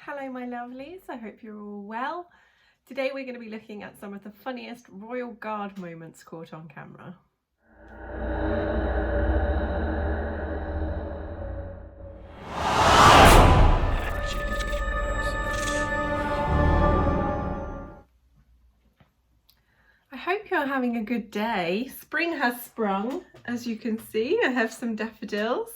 Hello my lovelies, I hope you're all well. Today we're going to be looking at some of the funniest Royal Guard moments caught on camera. I hope you're having a good day. Spring has sprung, as you can see. I have some daffodils.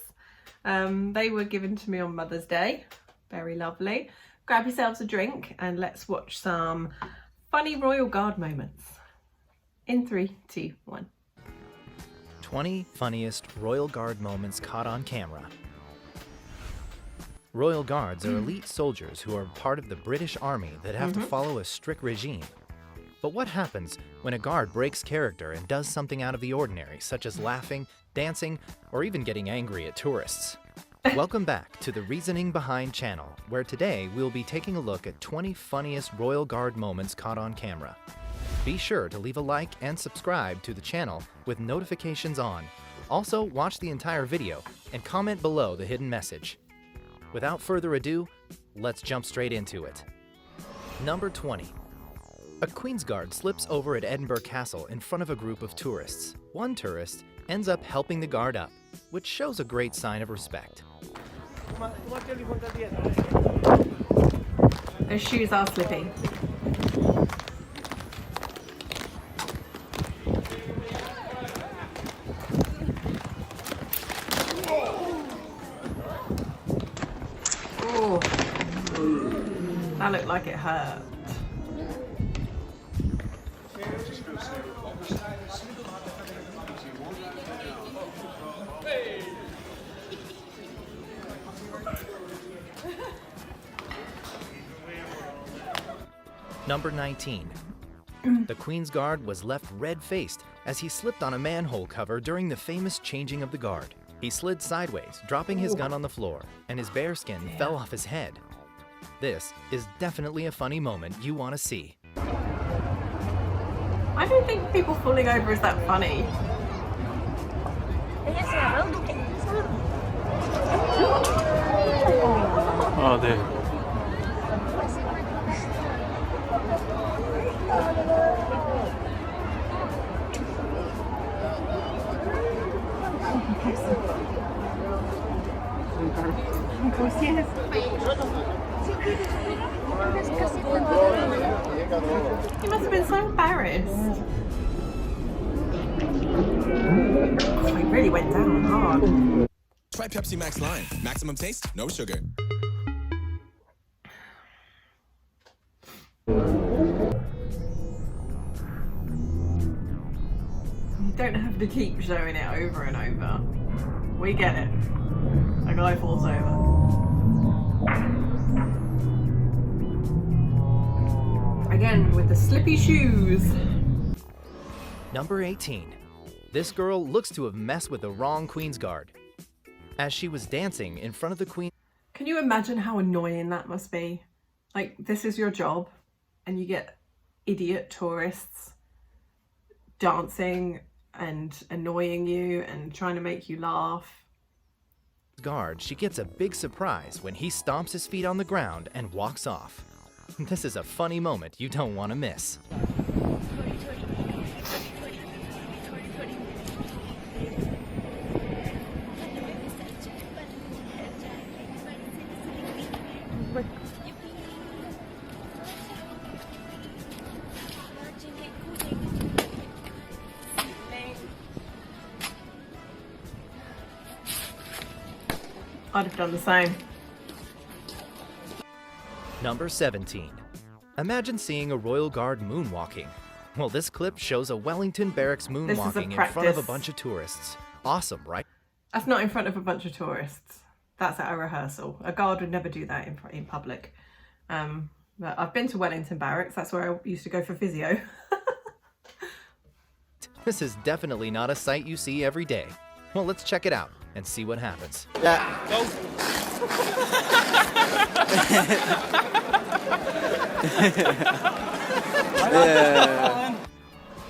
They were given to me on Mother's Day. Very lovely. Grab yourselves a drink and let's watch some funny Royal Guard moments. In 3, 2, 1. 20 funniest Royal Guard moments caught on camera. Royal Guards are elite soldiers who are part of the British Army that have to follow a strict regime. But what happens when a guard breaks character and does something out of the ordinary, such as laughing, dancing, or even getting angry at tourists? Welcome back to the Reasoning Behind channel, where today we'll be taking a look at 20 funniest Royal Guard moments caught on camera. Be sure to leave a like and subscribe to the channel with notifications on. Also, watch the entire video and comment below the hidden message. Without further ado, let's jump straight into it. Number 20. A Queen's Guard slips over at Edinburgh Castle in front of a group of tourists. One tourist ends up helping the guard up, which shows a great sign of respect. Those shoes are slippy. Oh, that looked like it hurt. Number 19. The Queen's Guard was left red-faced as he slipped on a manhole cover during the famous changing of the guard. He slid sideways, dropping his gun on the floor, and his bearskin fell off his head. This is definitely a funny moment you want to see. I don't think people falling over is that funny. 아, 네. He must have been so embarrassed. Oh, he really went down hard. Try Pepsi Max Lime. Maximum taste, no sugar. You don't have to keep showing it over and over. We get it. A guy falls over. Again, with the slippy shoes. Number 18. This girl looks to have messed with the wrong Queen's Guard. As she was dancing in front of the Queen... Can you imagine how annoying that must be? Like, this is your job, and you get idiot tourists dancing and annoying you and trying to make you laugh. Guard, she gets a big surprise when he stomps his feet on the ground and walks off. This is a funny moment you don't want to miss. I'd have done the same. Number 17. Imagine seeing a Royal Guard moonwalking. Well, this clip shows a Wellington Barracks moonwalking in front of a bunch of tourists. Awesome, right? That's not in front of a bunch of tourists. That's at a rehearsal. A guard would never do that in public. But I've been to Wellington Barracks. That's where I used to go for physio. This is definitely not a sight you see every day. Well, let's check it out and see what happens.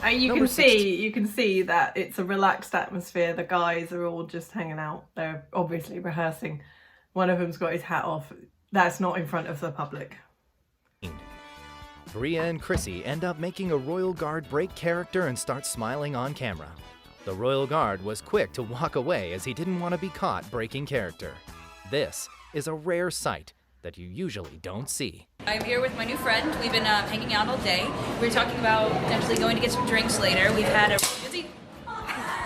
You can see that it's a relaxed atmosphere. The guys are all just hanging out. They're obviously rehearsing. One of them's got his hat off. that's not in front of the public. Bria and Chrissy end up making a Royal Guard break character and start smiling on camera. The Royal Guard was quick to walk away as he didn't want to be caught breaking character. This is a rare sight that you usually don't see. I'm here with my new friend. We've been hanging out all day. We were talking about potentially going to get some drinks later. We've had a busy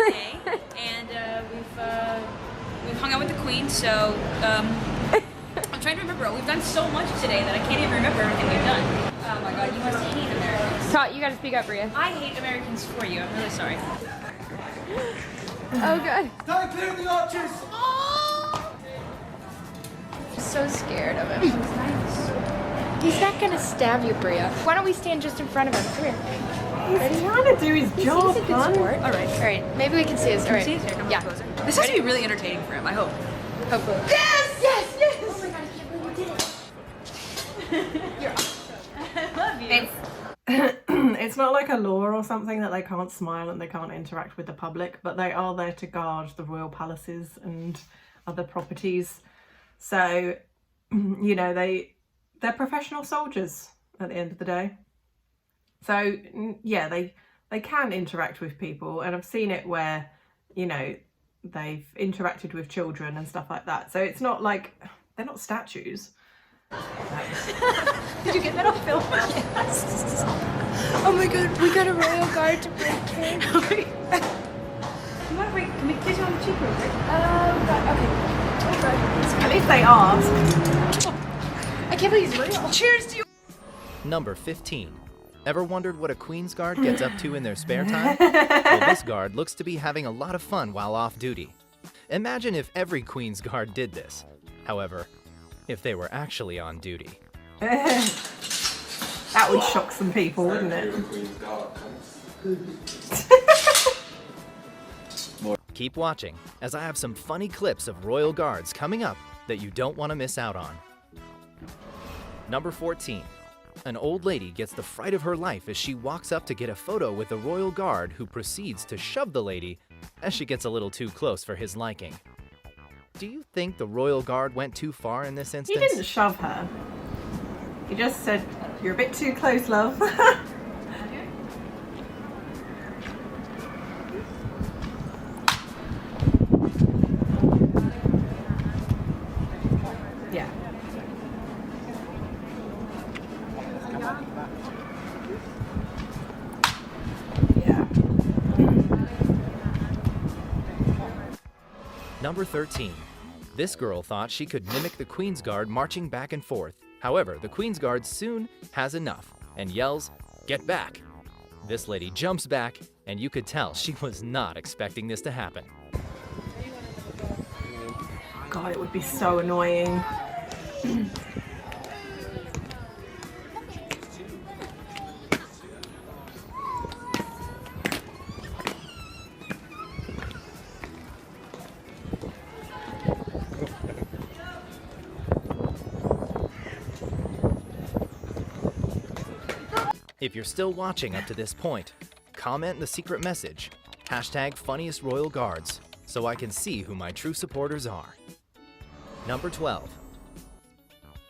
day, and we've hung out with the Queen. So I'm trying to remember. We've done so much today that I can't even remember everything we've done. Oh my God, you must hate Americans. Todd, you gotta speak up, Bria. I hate Americans for you. I'm really sorry. Oh, good. Time to clear the archers! I'm so scared of him. He's not gonna stab you, Bria. Why don't we stand just in front of him? Come here. He's trying to do his job, He's a good hon. sport. All right. Maybe we can see his. All right. See, here, come Yeah. closer. This has to be really entertaining for him. I hope. Hopefully. Yes! Yes! Yes! Oh my God! I can't believe you did it. You're awesome. I love you. It's not like a law or something that they can't smile and they can't interact with the public, but they are there to guard the royal palaces and other properties. So, you know, they're professional soldiers at the end of the day. So, yeah, they can interact with people, and I've seen it where, you know, they've interacted with children and stuff like that. So it's not like, they're not statues. Did you get that on film? Yes. Oh my God! We got a Royal Guard to break character. You want to break? Can we kiss you on the cheek real quick? God. Okay. Oh God. At least they asked. I can't believe he's real. Cheers to you. Number 15. Ever wondered what a Queen's Guard gets up to in their spare time? Well, this guard looks to be having a lot of fun while off duty. Imagine if every Queen's Guard did this. However, if they were actually on duty. That would shock some people, wouldn't it? Keep watching, as I have some funny clips of Royal Guards coming up that you don't want to miss out on. Number 14. An old lady gets the fright of her life as she walks up to get a photo with the Royal Guard, who proceeds to shove the lady as she gets a little too close for his liking. Do you think the Royal Guard went too far in this He instance? didn't shove her. He just said, "You're a bit too close, love." Yeah. Yeah. Number 13. This girl thought she could mimic the Queen's Guard marching back and forth. However, the Queen's Guard soon has enough and yells, "Get back!" This lady jumps back, and you could tell she was not expecting this to happen. God, it would be so annoying. If you're still watching up to this point, comment the secret message, #FunniestRoyalGuards, so I can see who my true supporters are. Number 12.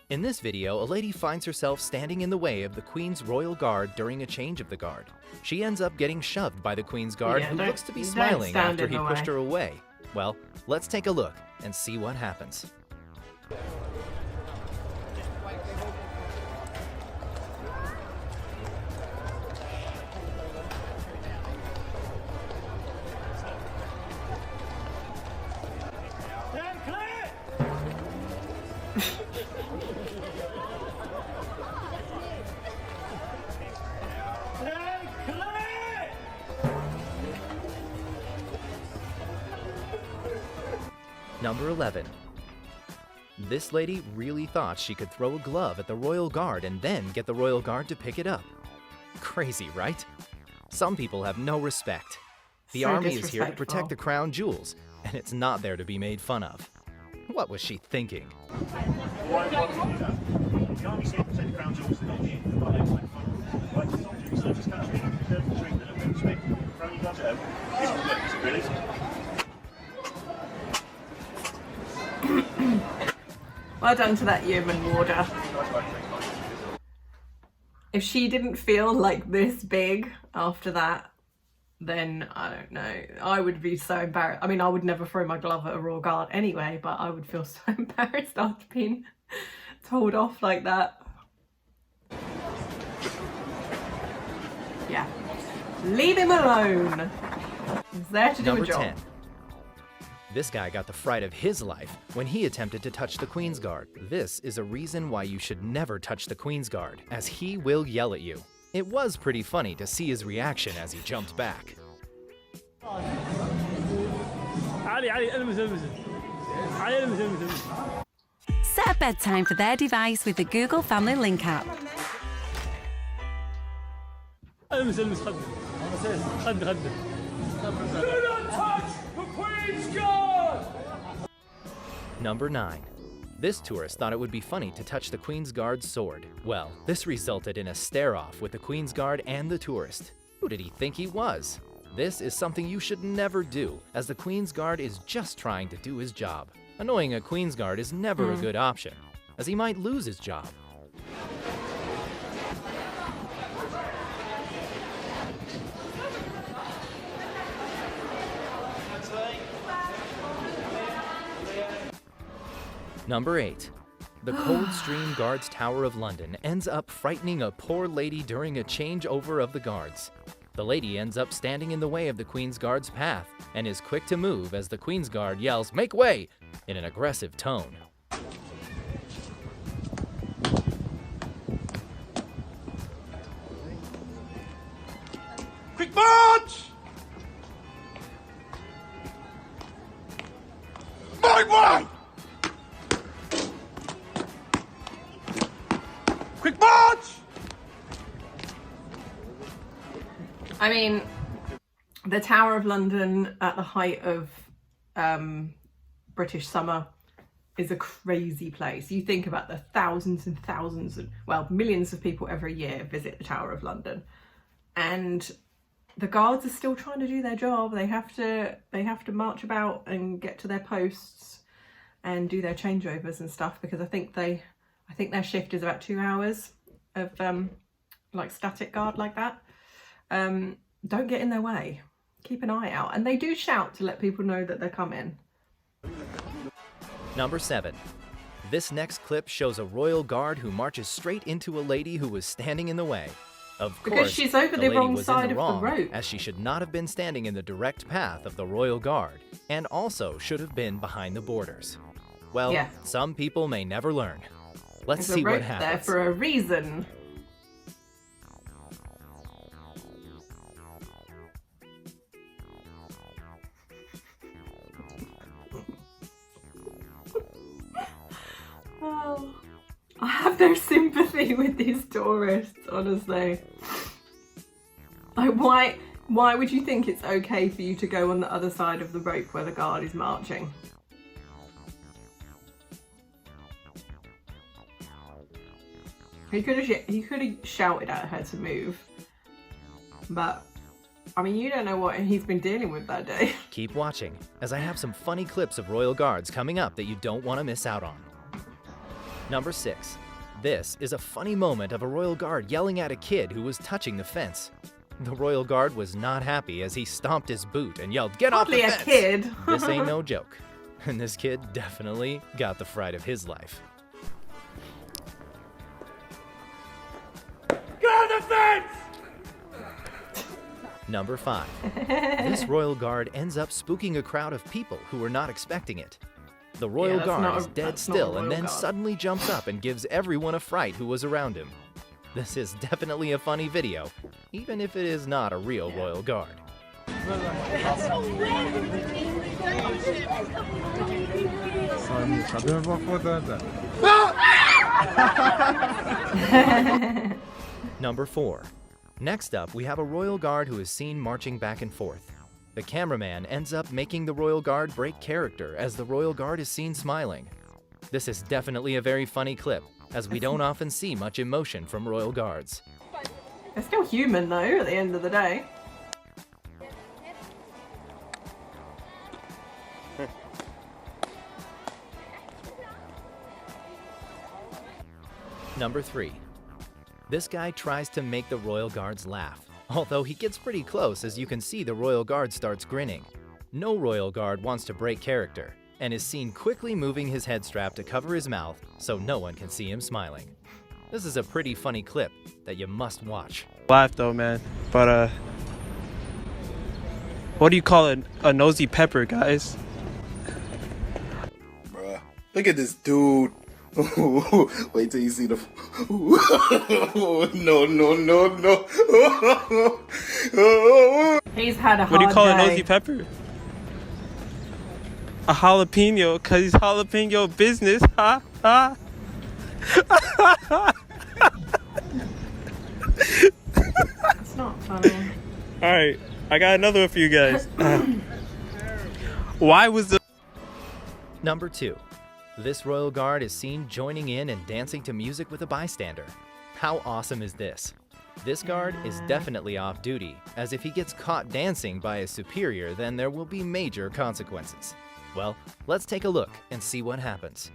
In this video, a lady finds herself standing in the way of the Queen's Royal Guard during a change of the guard. She ends up getting shoved by the Queen's Guard, Yeah, who don't- looks to be don't smiling stand after in he the pushed way. her away. Well, let's take a look and see what happens. Number 11. This lady really thought she could throw a glove at the Royal Guard and then get the Royal Guard to pick it up. Crazy, right? Some people have no respect. The So army is here to disrespectful. protect the crown jewels, and it's not there to be made fun of. What was she thinking? The army here to protect the crown jewels, not you. But they might find like the soldiers who serve this country, they deserve to treat them with respect. Crown you guys at home. This is good, is it really? Well, Well done to that yeoman warder. If she didn't feel like this big after that, then I don't know. I would be so embarrassed. I mean, I would never throw my glove at a Royal Guard anyway, but I would feel so embarrassed after being told off like that. Yeah. Leave him alone. He's there to do Number a job. 10. This guy got the fright of his life when he attempted to touch the Queen's Guard. This is a reason why you should never touch the Queen's Guard, as he will yell at you. It was pretty funny to see his reaction as he jumped back. Set a bedtime for their device with the Google Family Link app. Do not touch the Queen's Guard! Number 9. This tourist thought it would be funny to touch the Queen's Guard's sword. Well, this resulted in a stare-off with the Queen's Guard and the tourist. Who did he think he was? This is something you should never do, as the Queen's Guard is just trying to do his job. Annoying a Queen's Guard is never a good option, as he might lose his job. Number 8. The Coldstream Guards Tower of London ends up frightening a poor lady during a changeover of the guards. The lady ends up standing in the way of the Queen's Guard's path and is quick to move as the Queen's Guard yells, "Make way!" in an aggressive tone. Quick march! My way! Quick march! I mean, the Tower of London at the height of British summer is a crazy place. You think about the thousands and thousands and, well, millions of people every year visit the Tower of London. And the guards are still trying to do their job. They have to march about and get to their posts and do their changeovers and stuff, because I think their shift is about 2 hours of like static guard like that. Don't get in their way. Keep an eye out. And they do shout to let people know that they're coming. Number 7. This next clip shows a royal guard who marches straight into a lady who was standing in the way. Of Because course, she's over the lady wrong was side in of the the wrong, rope. as she should not have been standing in the direct path of the royal guard, and also should have been behind the borders. Well, Yeah. some people may never learn. Let's There's see a rope what there happens. for a reason. Oh, I have no sympathy with these tourists, honestly. Like, why would you think it's okay for you to go on the other side of the rope where the guard is marching? He could have shouted at her to move, but I mean, you don't know what he's been dealing with that day. Keep watching, as I have some funny clips of royal guards coming up that you don't want to miss out on. Number 6. This is a funny moment of a royal guard yelling at a kid who was touching the fence. The royal guard was not happy as he stomped his boot and yelled, "Get off the Hardly a fence!" kid. This ain't no joke. And this kid definitely got the fright of his life. Get on the fence! Number 5. This royal guard ends up spooking a crowd of people who were not expecting it. The royal that's guard not is a- dead that's not a still and royal then guard. suddenly jumps up and gives everyone a fright who was around him. This is definitely a funny video, even if it is not a real royal guard. Number 4. Next up, we have a royal guard who is seen marching back and forth. The cameraman ends up making the royal guard break character as the royal guard is seen smiling. This is definitely a very funny clip, as we don't often see much emotion from royal guards. They're still human though, at the end of the day. Number 3. This guy tries to make the Royal Guards laugh, although he gets pretty close as you can see the Royal Guard starts grinning. No Royal Guard wants to break character, and is seen quickly moving his head strap to cover his mouth so no one can see him smiling. This is a pretty funny clip that you must watch. Laugh though, man. But what do you call it? A nosy pepper, guys? Bruh, look at this dude. Wait till you see the. No. He's had a hard day. What do you call a nosy pepper? A jalapeno, cause he's jalapeno business. Ha ha. It's not funny. All right, I got another one for you guys. Why was the Number 2. This Royal Guard is seen joining in and dancing to music with a bystander. How awesome is this? This guard is definitely off duty, as if he gets caught dancing by a superior, then there will be major consequences. Well, let's take a look and see what happens.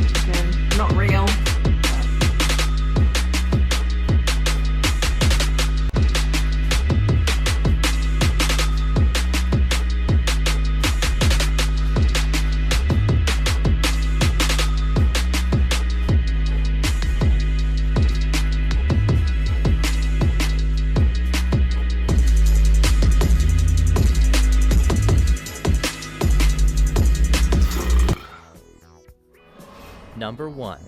Again, not real. Number 1.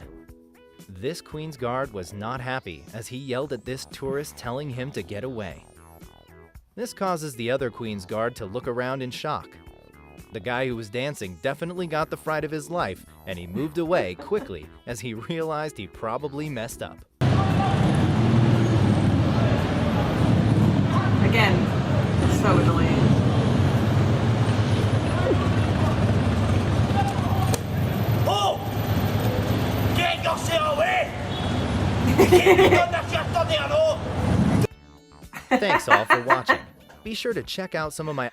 This Queen's Guard was not happy as he yelled at this tourist telling him to get away. This causes the other Queen's Guard to look around in shock. The guy who was dancing definitely got the fright of his life and he moved away quickly as he realized he probably messed up. Again, so annoying. Oh! Get yourself away! Thanks all for watching. Be sure to check out some of my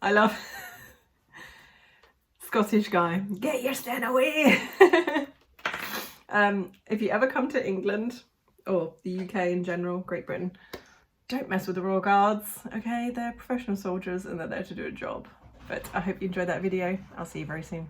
I love Scottish guy. Get your son away. If you ever come to England or the UK in general, Great Britain, don't mess with the Royal Guards, okay? They're professional soldiers and they're there to do a job. But I hope you enjoyed that video. I'll see you very soon.